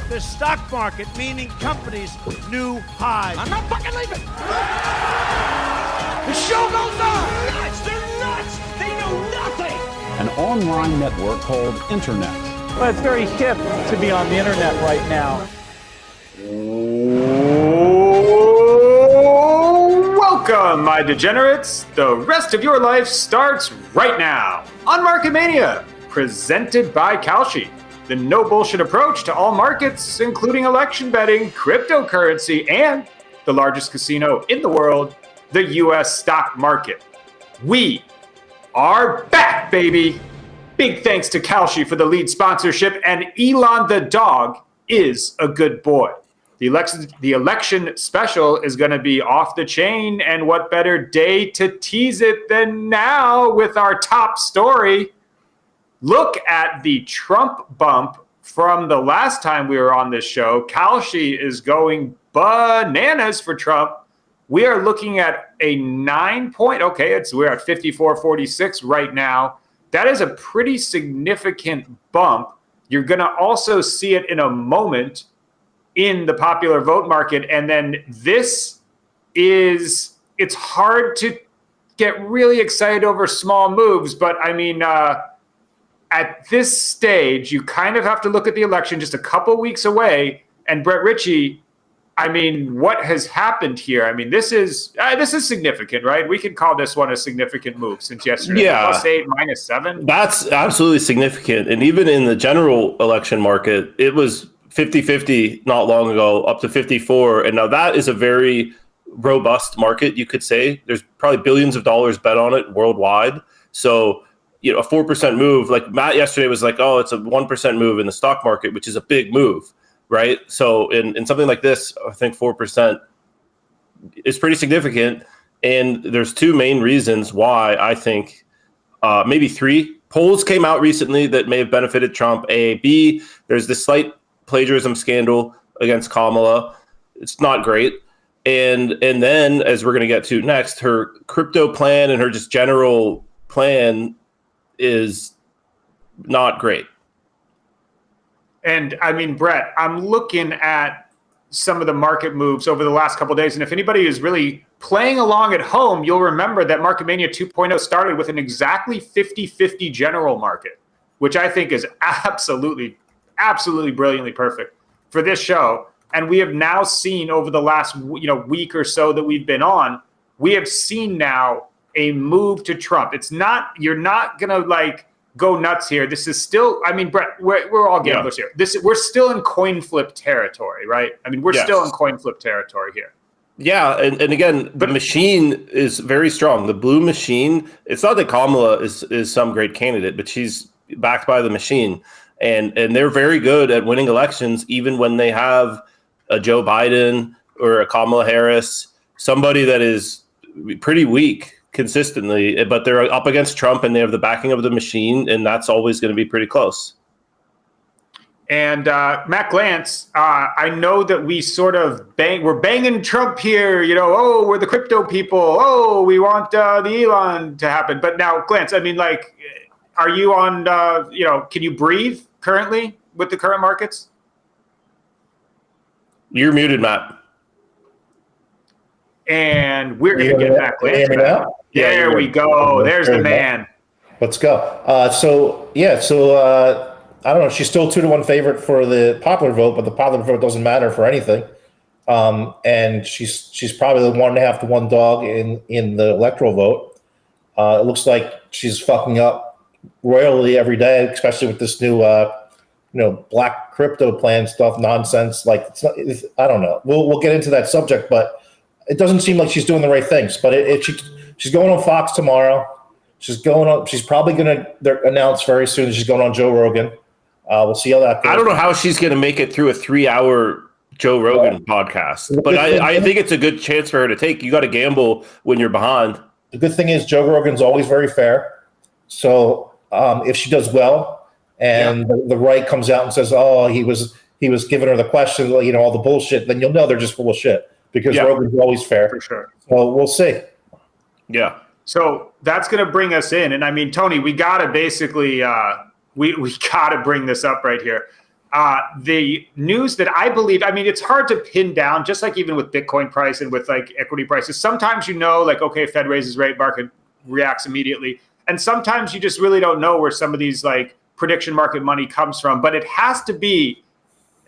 the stock market, meaning companies, new highs. I'm not fucking leaving. The show goes on. Nuts! They're nuts! They know nothing! An online network called Internet. Well, it's very hip to be on the internet right now. Welcome, my degenerates. The rest of your life starts right now on Market Mania, presented by Kalshi. The no bullshit approach to all markets, including election betting, cryptocurrency, and the largest casino in the world, the U.S. stock market. We are back, baby. Big thanks to Kalshi for the lead sponsorship, and Elon the dog is a good boy. The election special is going to be off the chain, and what better day to tease it than now with our top story. Look at the Trump bump from the last time we were on this show. Kalshi is going bananas for Trump. We are looking at a 9-point. Okay, we're at 54.46 right now. That is a pretty significant bump. You're going to also see it in a moment in the popular vote market. And then it's hard to get really excited over small moves. But I mean, at this stage, you kind of have to look at the election just a couple weeks away. And Brett Ritchie, I mean, what has happened here? I mean, this is significant, right? We could call this one a significant move since yesterday. Yeah. +8, -7. That's absolutely significant. And even in the general election market, it was 50-50 not long ago, up to 54. And now that is a very robust market, you could say. There's probably billions of dollars bet on it worldwide. So, a 4% move, like Matt yesterday was like, oh, it's a 1% move in the stock market, which is a big move, right? So in something like this, I think 4% is pretty significant. And there's two main reasons why I think, maybe three. Polls came out recently that may have benefited Trump. A, B, there's this slight plagiarism scandal against Kamala. It's not great. And then, as we're going to get to next, her crypto plan and her just general plan is not great. And I mean, Brett, I'm looking at some of the market moves over the last couple of days. And if anybody is really playing along at home, you'll remember that Market Mania 2.0 started with an exactly 50-50 general market, which I think is absolutely brilliantly perfect for this show. And we have now seen over the last week or so that we've been on, we have seen now a move to Trump. You're not gonna go nuts here. This is still, I mean, Brett, we're all gamblers here. We're still in coin flip territory, right? I mean, we're still in coin flip territory here. Yeah, and again, the machine is very strong. The blue machine, it's not that Kamala is some great candidate, but she's backed by the machine. And they're very good at winning elections, even when they have a Joe Biden or a Kamala Harris, somebody that is pretty weak consistently, but they're up against Trump and they have the backing of the machine, and that's always going to be pretty close. And Matt Glantz, I know that we sort of we're banging Trump here, oh, we're the crypto people, oh, we want the Elon to happen. But now, Glantz, I mean, are you on, can you breathe currently with the current markets? You're muted, Matt. And we're going to get Matt Glantz. There we go. There's the man. Let's go. I don't know. She's still 2-1 favorite for the popular vote, but the popular vote doesn't matter for anything. And she's probably the 1.5 to 1 dog in the electoral vote. It looks like she's fucking up royally every day, especially with this new, black crypto plan stuff nonsense. I don't know. We'll get into that subject, but it doesn't seem like she's doing the right things. But she's going on Fox tomorrow. She's probably going to announce very soon that she's going on Joe Rogan. We'll see how that goes. I don't know how she's going to make it through a 3-hour Joe Rogan podcast, but I think it's a good chance for her to take. You got to gamble when you're behind. The good thing is Joe Rogan's always very fair. So if she does well and the right comes out and says, oh, he was giving her the question, all the bullshit, then you'll know they're just full of shit because Rogan's always fair. For sure. So we'll see. Yeah. So that's going to bring us in. And I mean, Tony, we got to basically we got to bring this up right here. the news that I believe, I mean, it's hard to pin down, just like even with Bitcoin price and with like equity prices. Sometimes like, okay, Fed raises rate, market reacts immediately. And sometimes you just really don't know where some of these like prediction market money comes from. But it has to be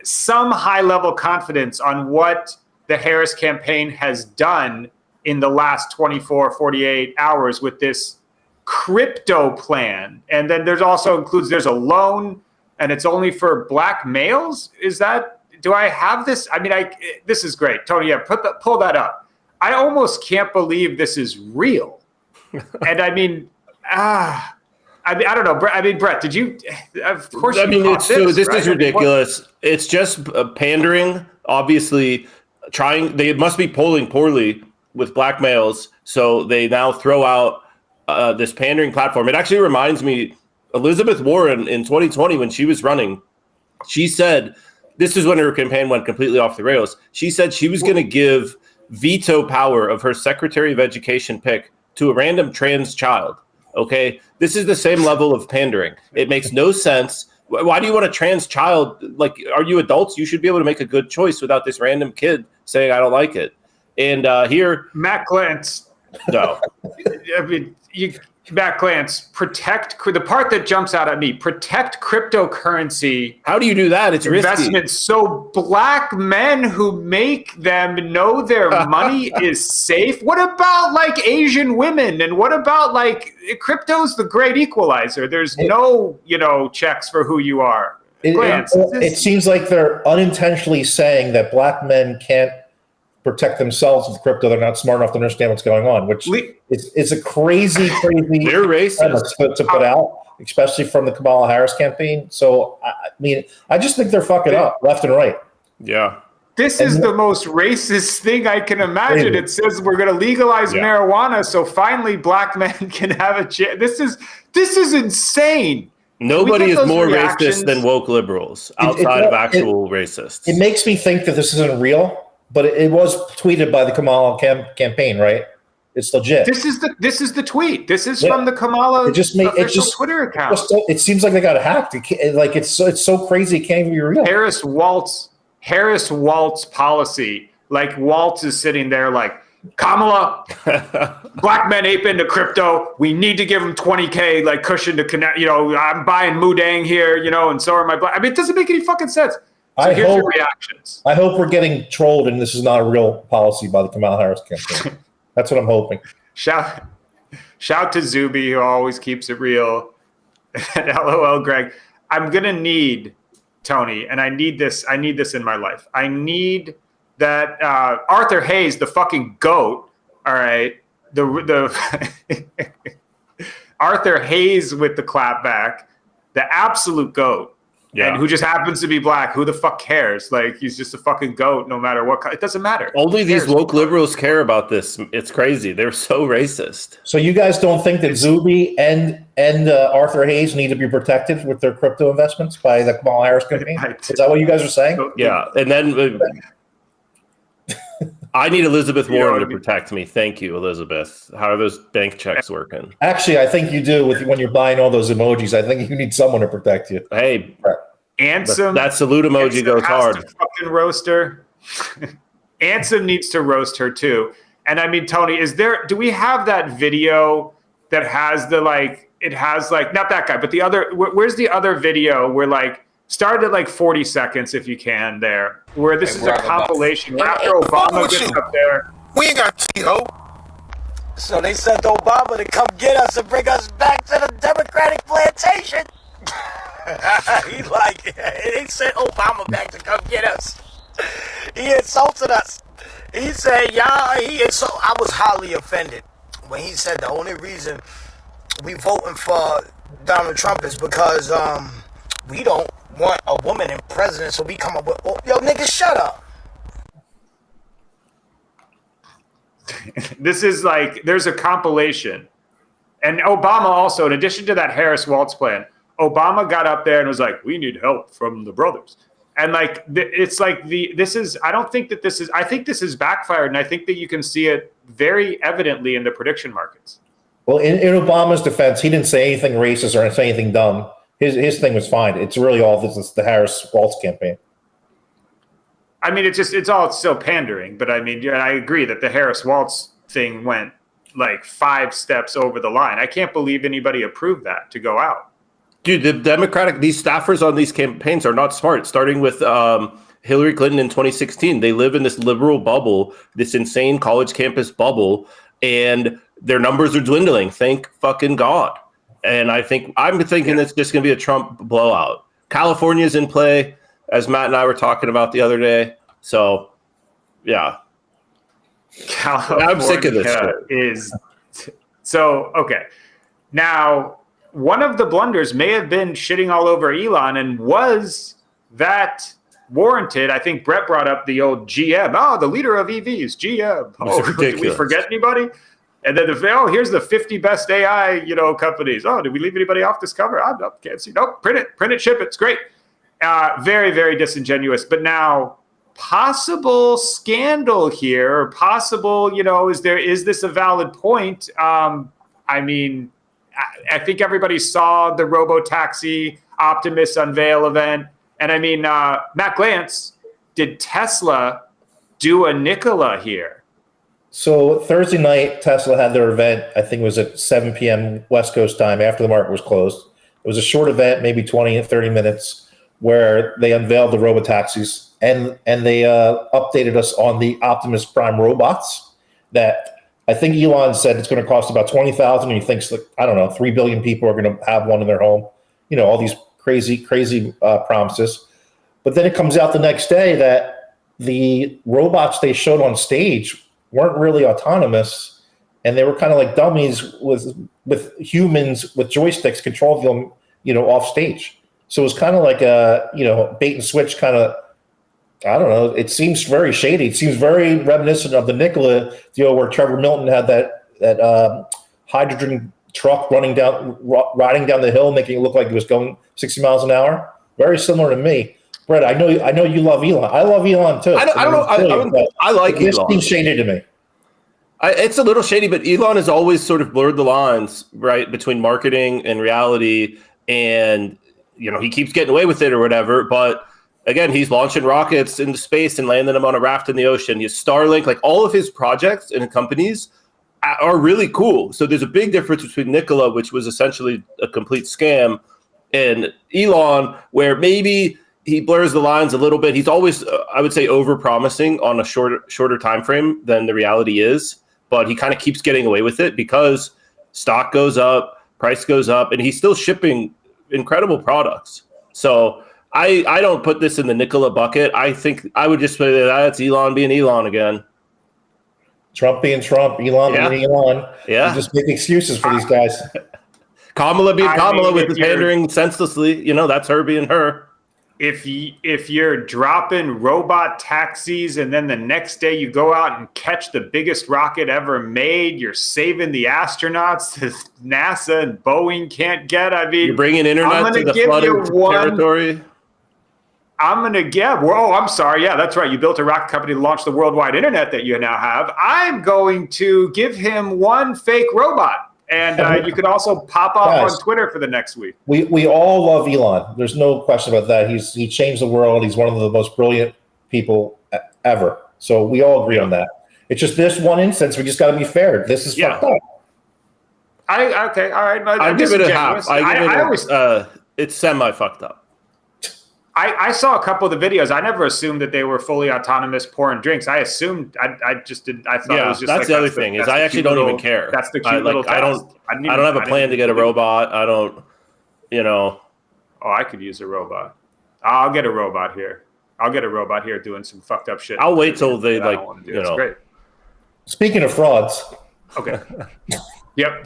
some high level confidence on what the Harris campaign has done in the last 24, 48 hours with this crypto plan. And then there's a loan, and it's only for black males. Do I have this? I mean, this is great. Tony, yeah, pull that up. I almost can't believe this is real. And I mean, I don't know. I mean, Brett, did you? Of course. This is ridiculous. It's just pandering. Obviously, they must be polling poorly with black males, so they now throw out this pandering platform. It actually reminds me, Elizabeth Warren in 2020 when she was running, she said, this is when her campaign went completely off the rails. She said she was going to give veto power of her Secretary of Education pick to a random trans child. Okay, this is the same level of pandering. It makes no sense. Why do you want a trans child? Like, are you adults? You should be able to make a good choice without this random kid saying, I don't like it. And here, Matt Glantz. No, I mean, Matt Glantz, the part that jumps out at me, protect cryptocurrency. How do you do that? It's investment risky. So black men who make them know their money is safe. What about like Asian women? And what about like crypto's the great equalizer? There's no, checks for who you are. It seems like they're unintentionally saying that black men can't protect themselves with crypto. They're not smart enough to understand what's going on, which is a crazy they're racist to put out, especially from the Kamala Harris campaign. So I mean, I just think they're fucking up left and right. Yeah. This is the most racist thing I can imagine. It says we're going to legalize marijuana, so finally black men can have a chance. This is insane. Nobody is more racist than woke liberals outside of actual racists. It makes me think that this isn't real. But it was tweeted by the Kamala campaign, right? It's legit. This is the tweet. This is from the Kamala official Twitter account. It seems like they got hacked. It's so crazy. It can't even be real. Harris Waltz policy. Like Waltz is sitting there like, Kamala, black men ape into crypto. We need to give them 20K like cushion to connect. I'm buying Mudang here, and so are my black. I mean, it doesn't make any fucking sense. So here's your reactions. I hope we're getting trolled and this is not a real policy by the Kamala Harris campaign. That's what I'm hoping. Shout to Zuby, who always keeps it real. And LOL, Greg. I'm going to need, Tony, and I need this in my life. I need that Arthur Hayes, the fucking goat, all right, the Arthur Hayes with the clapback, the absolute goat. Yeah. And who just happens to be black. Who the fuck cares? Like, he's just a fucking goat no matter what. It doesn't matter. Only these woke liberals care about this. It's crazy. They're so racist. So you guys don't think that Zuby and Arthur Hayes need to be protected with their crypto investments by the Kamala Harris campaign? Is that what you guys are saying? Yeah. And then I need Elizabeth Warren to protect me. Thank you, Elizabeth. How are those bank checks working? Actually, I think you do when you're buying all those emojis. I think you need someone to protect you. Hey, Ansem, that salute emoji goes hard. Fucking roast her. Ansem needs to roast her too. And I mean, Tony, do we have that video that has not that guy, but the other, where's the other video where like, start at like 40 seconds if you can there, where this is a compilation after Obama gets up there. We ain't got T.O. So they sent Obama to come get us and bring us back to the Democratic plantation. They sent Obama back to come get us. He insulted us. He said, I was highly offended when he said the only reason we voting for Donald Trump is because we don't want a woman in president, so we come up with, niggas, shut up. This is like, there's a compilation. And Obama also, in addition to that Harris Waltz plan, Obama got up there and was like, we need help from the brothers. And like, it's like I think this is backfired. And I think that you can see it very evidently in the prediction markets. Well, in Obama's defense, he didn't say anything racist or say anything dumb. his thing was fine. It's really all this is the Harris Waltz campaign. I mean, it's all still pandering, but I mean, I agree that the Harris Waltz thing went like 5 steps over the line. I can't believe anybody approved that to go out. Dude, these staffers on these campaigns are not smart. Starting with Hillary Clinton in 2016, they live in this liberal bubble, this insane college campus bubble, and their numbers are dwindling. Thank fucking God. And I'm thinking it's just going to be a Trump blowout. California's in play, as Matt and I were talking about the other day. So, yeah. California I'm sick of this shit. Okay. Now, one of the blunders may have been shitting all over Elon, and was that warranted? I think Brett brought up the old GM. Oh, the leader of EVs, GM. Oh, did we forget anybody? And then here's the 50 best AI, companies. Oh, did we leave anybody off this cover? I can't see. Nope, print it, ship it. It's great. Very, very disingenuous. But now, possible scandal here, possible, is this a valid point? I mean, I think everybody saw the Robotaxi Optimus unveil event. And I mean, Matt Glantz, did Tesla do a Nikola here? So Thursday night, Tesla had their event. I think it was at 7 p.m. West Coast time after the market was closed. It was a short event, maybe 20 and 30 minutes, where they unveiled the robotaxis and they updated us on the Optimus Prime robots that I think Elon said it's going to cost about $20,000. And he thinks that, I don't know, 3 billion people are going to have one in their home. All these crazy promises. But then it comes out the next day that the robots they showed on stage weren't really autonomous, and they were kind of like dummies with humans with joysticks controlling them, off stage. So it was kind of like a bait and switch kind of. I don't know. It seems very shady. It seems very reminiscent of the Nikola deal where Trevor Milton had that hydrogen truck riding down the hill, making it look like it was going 60 miles an hour. Very similar to me. Brett, I know you love Elon. I love Elon too. I like Elon. This seems shady to me. It's a little shady, but Elon has always sort of blurred the lines, right, between marketing and reality, and he keeps getting away with it or whatever. But again, he's launching rockets into space and landing them on a raft in the ocean. He's Starlink, like all of his projects and companies are really cool. So there's a big difference between Nikola, which was essentially a complete scam, and Elon, where maybe he blurs the lines a little bit. He's always, I would say, over-promising on a shorter time frame than the reality is, but he kind of keeps getting away with it because stock goes up, price goes up, and he's still shipping incredible products. So I don't put this in the Nikola bucket. I think I would just say that's Elon being Elon again. Trump being Trump, Elon being Elon. Yeah. You just make excuses for these guys. Kamala being Kamala with the pandering senselessly. That's her being her. If you're dropping robot taxis and then the next day you go out and catch the biggest rocket ever made, you're saving the astronauts that NASA and Boeing can't get. I mean, you're bringing internet to the flooded territory. I'm going to get, I'm sorry. Yeah, that's right. You built a rocket company to launch the worldwide internet that you now have. I'm going to give him one fake robot. And you can also pop off on Twitter for the next week. We all love Elon. There's no question about that. He changed the world. He's one of the most brilliant people ever. So we all agree on that. It's just this one instance. We just got to be fair. This is fucked up. Okay, all right. I give it a half. It's semi fucked up. I saw a couple of the videos. I never assumed that they were fully autonomous pouring drinks. I assued I just didn't. I thought it was just that's the other thing is I actually don't even care. That's the cute little. I don't have a plan to get a robot. I don't. Oh, I could use a robot. I'll get a robot here. I'll get a robot here doing some fucked up shit. I'll wait till they It's great. Speaking of frauds. Okay. Yep.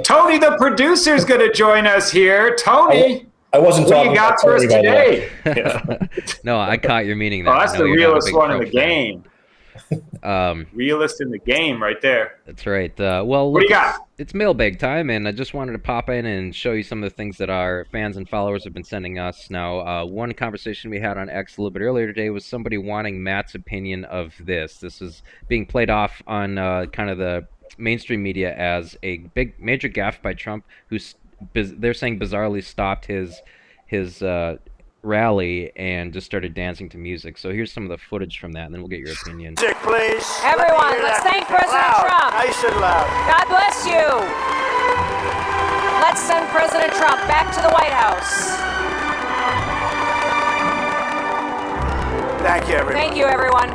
Tony, the producer, is going to join us here. Tony. I wasn't talking about for us today. No, I caught your meaning there. Oh, that's the realest one in the game. Fan. Realist in the game right there. That's right. Well, what do you got? It's mailbag time, and I just wanted to pop in and show you some of the things that our fans and followers have been sending us. Now, one conversation we had on X a little bit earlier today was somebody wanting Matt's opinion of this. This is being played off on kind of the mainstream media as a major gaffe by Trump, who's they're saying bizarrely stopped his rally and just started dancing to music. So here's some of the footage from that, and then we'll get your opinion. Music, please. Everyone, let's thank President Trump. Nice and loud. God bless you. Let's send President Trump back to the White House. Thank you, everyone. Thank you, everyone.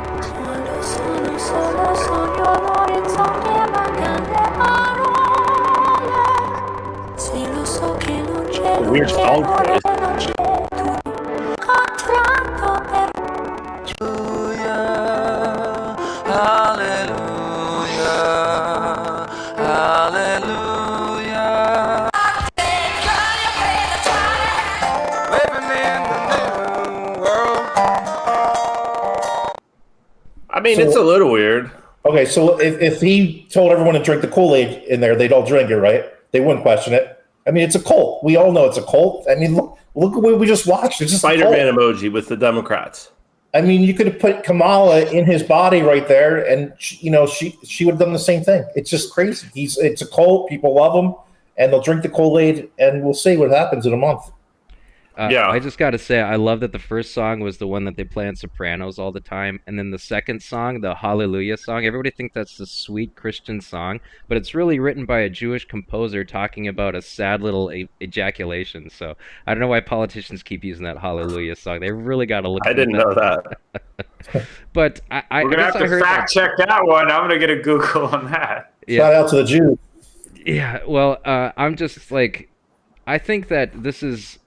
Weird song choice. I mean, it's a little weird. Okay, so if he told everyone to drink the Kool-Aid in there, they'd all drink it, right? They wouldn't question it. I mean, it's a cult. We all know it's a cult. I mean, look at what we just watched. It's just Spider-Man emoji with the Democrats. I mean, you could have put Kamala in his body right there, and she would have done the same thing. It's just crazy. It's a cult. People love him, and they'll drink the Kool-Aid, and we'll see what happens in a month. Yeah. I just got to say, I love that the first song was the one that they play on Sopranos all the time. And then the second song, the Hallelujah song, everybody thinks that's the sweet Christian song. But it's really written by a Jewish composer talking about a sad little ejaculation. So I don't know why politicians keep using that Hallelujah song. They really got to look I didn't know that. But we're going to have to fact check that one. I'm going to get a Google on that. Yeah. Shout out to the Jews. Yeah, well, I'm just like, I think that this is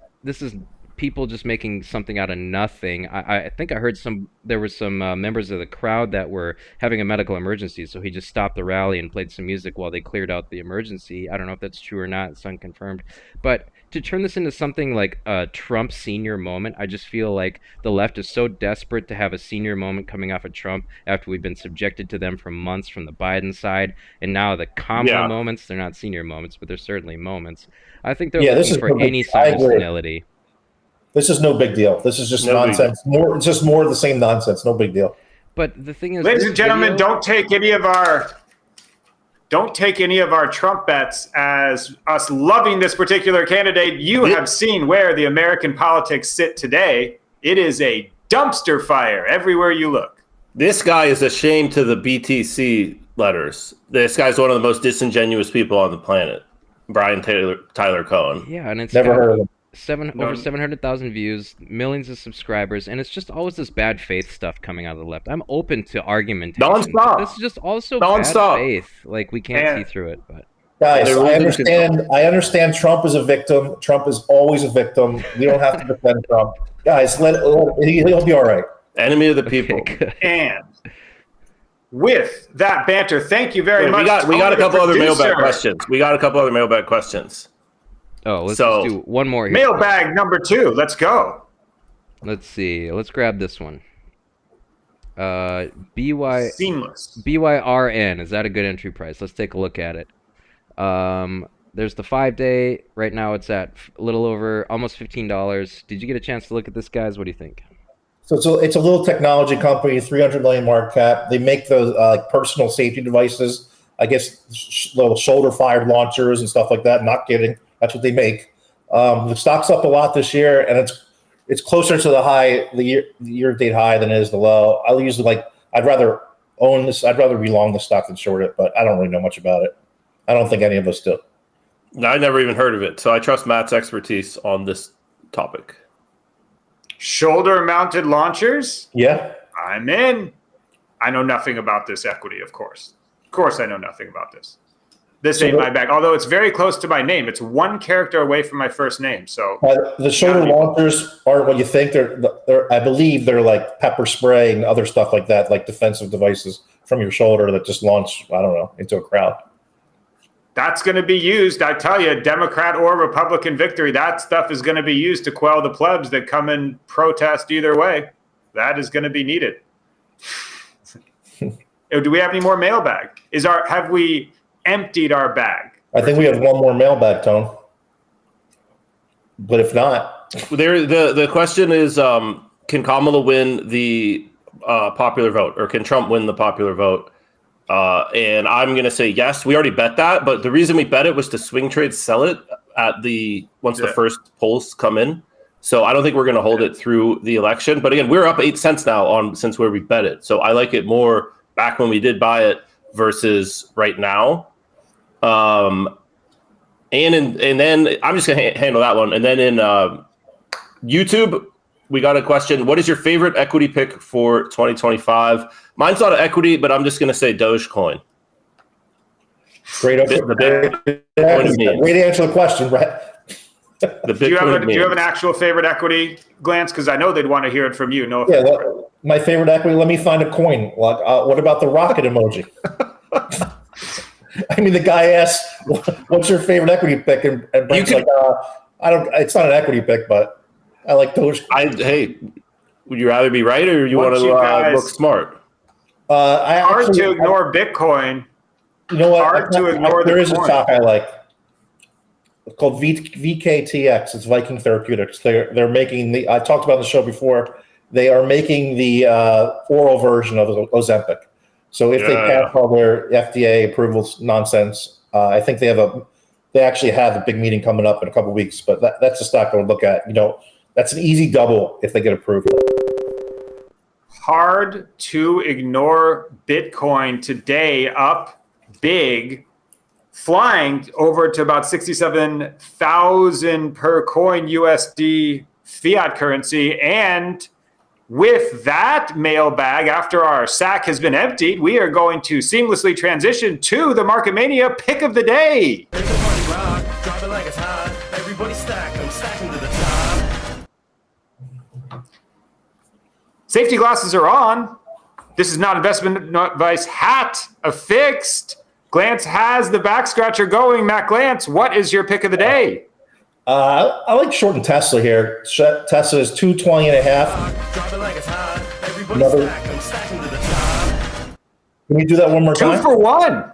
people just making something out of nothing. I think I heard there were some members of the crowd that were having a medical emergency, so he just stopped the rally and played some music while they cleared out the emergency. I don't know if that's true or not. It's unconfirmed. But to turn this into something like a Trump senior moment, I just feel like the left is so desperate to have a senior moment coming off of Trump after we've been subjected to them for months from the Biden side. And now the Kamala moments, they're not senior moments, but they're certainly moments. I think they're looking for any sign of senility. This is no big deal. This is just nonsense. It's just more of the same nonsense. No big deal. But the thing is, ladies and gentlemen, don't take any of our Trump bets as us loving this particular candidate. You have seen where the American politics sit today. It is a dumpster fire everywhere you look. This guy is a shame to the BTC letters. This guy's one of the most disingenuous people on the planet. Brian Tyler Cohen. Yeah, and it's never heard of him. Over 700,000 views, millions of subscribers, and it's just always this bad faith stuff coming out of the left. I'm open to argumentation. Non-stop. This is just also Non-stop. bad faith. Like, we can't see through it. But guys, I understand Trump is a victim. Trump is always a victim. We don't have to defend Trump. Guys, he'll be all right. Enemy of the people. And with that banter, thank you very much. We got a couple other mailbag questions. Oh, let's just do one more here. Mailbag number 2. Let's go. Let's see. Let's grab this one. Seamless. BYRN. Is that a good entry price? Let's take a look at it. There's the 5-day. Right now it's at a little over almost $15. Did you get a chance to look at this, guys? What do you think? So it's a little technology company, 300 million market cap. They make those personal safety devices. I guess little shoulder-fired launchers and stuff like that. Not kidding. That's what they make. The stock's up a lot this year, and it's closer to the high, the year-to-date high than it is the low. I'd rather own this. I'd rather be long the stock than short it, but I don't really know much about it. I don't think any of us do. No, I never even heard of it, so I trust Matt's expertise on this topic. Shoulder-mounted launchers? Yeah. I'm in. I know nothing about this equity, of course. Of course I know nothing about this. This ain't my bag, although it's very close to my name. It's one character away from my first name. So the shoulder launchers aren't what you think. They're I believe they're like pepper spray and other stuff like that, like defensive devices from your shoulder that just launch, I don't know, into a crowd. That's going to be used. I tell you, Democrat or Republican victory, that stuff is going to be used to quell the plebs that come and protest either way. That is going to be needed. Do we have any more mailbag? Have we emptied our bag? I think we have one more mailbag, Tone. But if not, the question is, can Kamala win the popular vote, or can Trump win the popular vote? And I'm going to say yes. We already bet that, but the reason we bet it was to swing trade sell it once the first polls come in. So I don't think we're going to hold it through the election. But again, we're up 8 cents now since where we bet it. So I like it more back when we did buy it versus right now. And then I'm just going to handle that one. And then in YouTube, we got a question. What is your favorite equity pick for 2025? Mine's not an equity, but I'm just going to say Dogecoin. Great answer to the question, Brett. Do you have an actual favorite equity, Glance? Because I know they'd want to hear it from you. No offense. Yeah, my favorite equity. Let me find a coin. What about the rocket emoji? I mean, the guy asked, "What's your favorite equity pick?" And Brett's like, "I don't. It's not an equity pick, but I like Dogecoin." Hey, would you rather be right or you want to look smart? Hard to ignore Bitcoin. You know what? Hard to ignore. There is a stock I like. It's called VKTX. It's Viking Therapeutics. They're making I talked about the show before. They are making the oral version of Ozempic. So if they pass all their FDA approvals nonsense, I think they actually have a big meeting coming up in a couple of weeks. But that's a stock I would look at. That's an easy double if they get approved. Hard to ignore Bitcoin today, up big, flying over to about 67,000 per coin USD fiat currency. And with that mailbag, after our sack has been emptied, we are going to seamlessly transition to the Market Mania pick of the day. Safety glasses are on. This is not investment advice. Hat affixed. Glance has the back scratcher going. Matt Glance, what is your pick of the day? I like shorting Tesla here. Tesla is 220 and a half. Can you do that one more time? 2 for 1.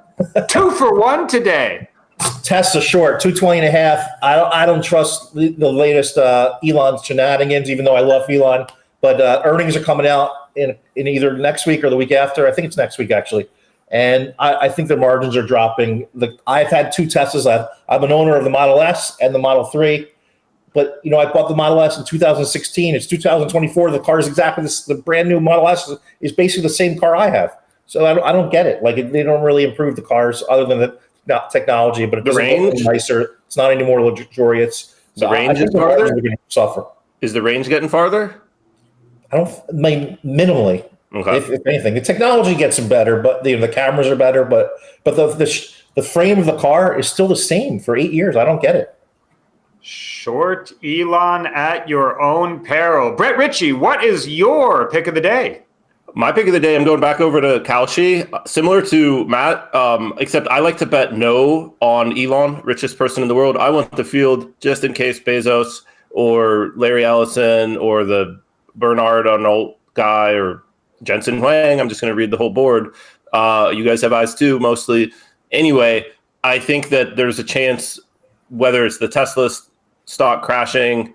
2 for 1 today. Tesla short, 220 and a half. I don't trust the latest Elon shenanigans, even though I love Elon. But earnings are coming out in either next week or the week after. I think it's next week, actually. And I think the margins are dropping. I've had 2 Teslas. I'm an owner of the Model S and the Model 3. But, I bought the Model S in 2016. It's 2024. The car is exactly this. The brand new Model S is basically the same car I have. So I don't get it. They don't really improve the cars other than the technology. But it doesn't look nicer. It's not any more luxurious. The range is farther? Suffer. Is the range getting farther? Minimally. Okay. If anything, the technology gets better, but the cameras are better, but the frame of the car is still the same for 8 years. I don't get it. Short Elon at your own peril. Brett Ritchie, what is your pick of the day? My pick of the day, I'm going back over to Kalshi, similar to Matt, except I like to bet no on Elon, richest person in the world. I want the field just in case Bezos or Larry Ellison or the Bernard Arnault guy or Jensen Huang. I'm just going to read the whole board. You guys have eyes too, mostly. Anyway, I think that there's a chance, whether it's the Tesla stock crashing,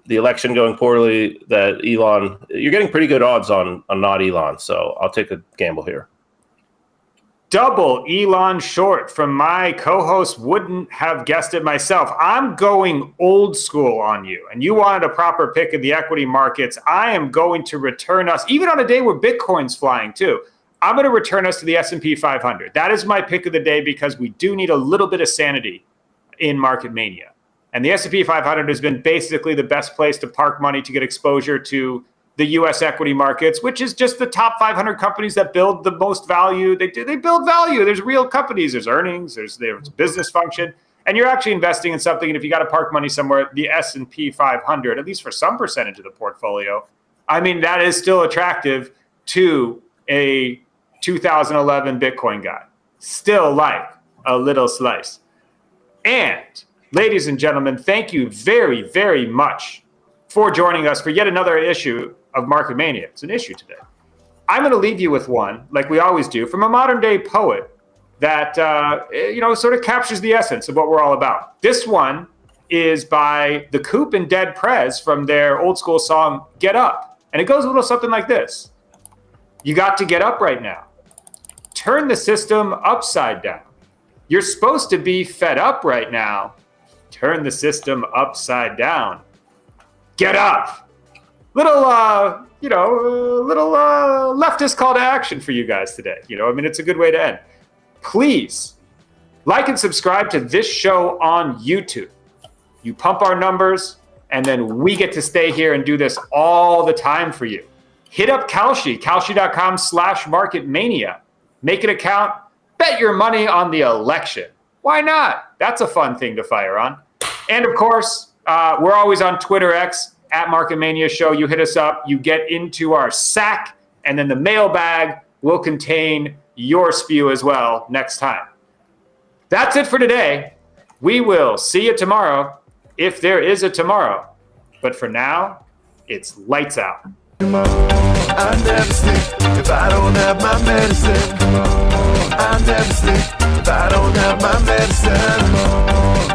the election going poorly, that Elon, you're getting pretty good odds on not Elon. So I'll take a gamble here. Double Elon short from my co-host. Wouldn't have guessed it myself. I'm going old school on you, and you wanted a proper pick of the equity markets. I am going to return us, even on a day where Bitcoin's flying too. I'm going to return us to the S&P 500. That is my pick of the day because we do need a little bit of sanity in Market Mania. And the S&P 500 has been basically the best place to park money to get exposure to the U.S. equity markets, which is just the top 500 companies that build the most value. They build value. There's real companies. There's earnings. There's business function. And you're actually investing in something. And if you got to park money somewhere, the S&P 500, at least for some percentage of the portfolio, I mean, that is still attractive to a 2011 Bitcoin guy. Still like a little slice. And ladies and gentlemen, thank you very, very much for joining us for yet another issue of Market Mania. It's an issue today. I'm going to leave you with one, like we always do, from a modern day poet that, sort of captures the essence of what we're all about. This one is by The Coop and Dead Prez from their old school song, Get Up. And it goes a little something like this. You got to get up right now. Turn the system upside down. You're supposed to be fed up right now. turn the system upside down. Get up! Little leftist call to action for you guys today. It's a good way to end. Please like and subscribe to this show on YouTube. You pump our numbers, and then we get to stay here and do this all the time for you. Hit up Kalshi, kalshi.com/Market Mania. Make an account, bet your money on the election. Why not? That's a fun thing to fire on. And of course, we're always on Twitter X, @Market Mania Show. You hit us up, you get into our sack, and then the mailbag will contain your spew as well next time. That's it for today. We will see you tomorrow, if there is a tomorrow. But for now, it's lights out. I never sleep if I don't have my medicine. I never sleep if I don't have my medicine.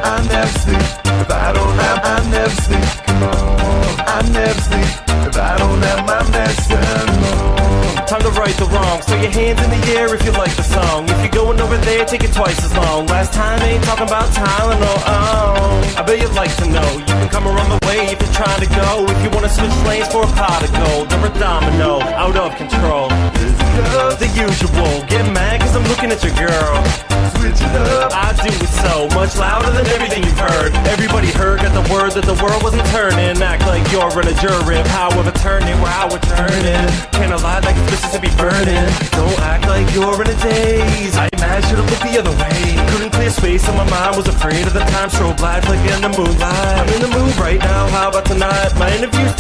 I never sleep if I don't have. I never sleep. I never sleep if I don't have my medicine. Time to right the wrong. So your hands in the air if you like the song. If you're going over there, take it twice as long. Last time ain't talking about Tylenol. I bet you'd like to know. You can come around the way if you're trying to go. If you want to switch lanes for a pot of gold or a domino, out of control. The usual. Get mad cause I'm looking at your girl. Switch it up. I do it so much louder than everything you've heard. Everybody heard, got the word that the world wasn't turning. Act like you're in a jury of how we're turning, where how we're turning. Can't lie like it's Mississippi burning. Don't act like you're in a daze. I imagine you to look the other way. Couldn't clear space on my mind, was afraid of the time. Strobe lights like in the moonlight. I'm in the mood right now, how about tonight? My interview's